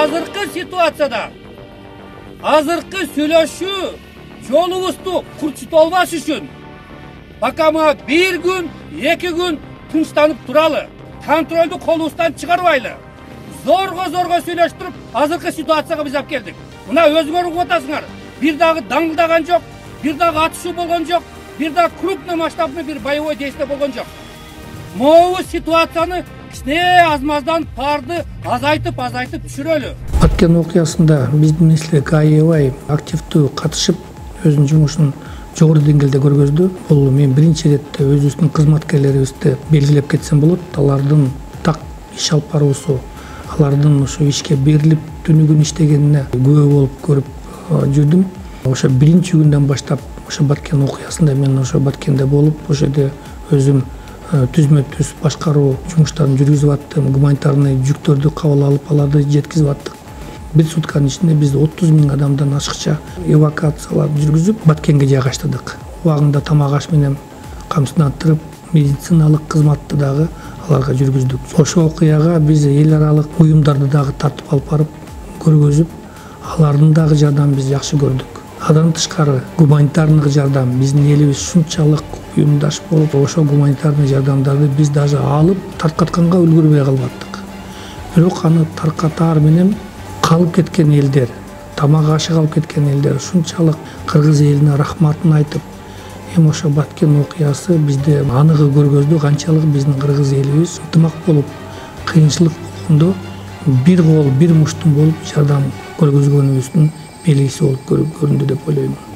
азыркы ситуацияда азыркы сүйлөшүү жолубузду курчутуп албаш үчүн пока мына 1 күн 2 күн тынчтанып туралы, контролду колубуздан чыгарбайлы, зорго сүйлөштүрүп азыркы ситуацияга биз алып келдик. Мына өзгөрүп угуп атасыңар. Бир дагы даңгылдаган жок, бир дагы атышуу болгон жок, бир дагы крупный масштабный бир боевой действие болгон жок. Могу ситуацияны кичине азмаздан парды азайтып түшүрөлү. Баткен окуясында биздин элчилик аябай активдүү катышып, өзүнүн жумушун жогору деңгээлде көргөздү. Бул мен биринчи иретте өзүбүздүн кызматкерлерибизди белгилеп кетсем болот. Алардын так иш алып баруусу, алардын ошо ишке берилип түнү күн иштегенине күбө болуп көрүп жүрдүм. Ошо биринчи күндөн баштап ошо Баткен окуясында мен ошо Баткенде болуп, ошо жерде өзүм түзмө-түз башкаруу жумуштарын жүргүзүп аттым. Гуманитарный жүктөрдү кабыл алып, аларды жеткизип аттык. Bir сутканын ичинде биз 30 000 адамдан ашыкча эвакуациялар жүргүзүп, Баткенге жайгаштырдык. Убагында тамак аш менен камсыздандырып, медициналык кызматты дагы аларга жүргүздүк. Ошол окуяга биз эл аралык уюмдарды дагы тартып алып барып көргөзүп, алардын дагы жардамын биз жакшы көрдүк. Адан тышкары гуманитарный жардам биздин элибиз шунчалык уюмдаш болуп, ошол гуманитарный жардамдарды биз даже алып таркатканга үлгүрбөй калбаттык. Бирок аны таркатаар менен калып кеткен элдер, тамак ашы калып кеткен элдер шунчалык кыргыз элине рахматын айтып, эми ошо Баткен окуясы бизде аныгы көргөздү канчалык биздин кыргыз элибиз ынтымак болуп, кыйынчылык болгондо бир кол, бир муштум болуп жардам көргөзгөнүбүздүн белгиси болуп көрүндү деп ойлоймун.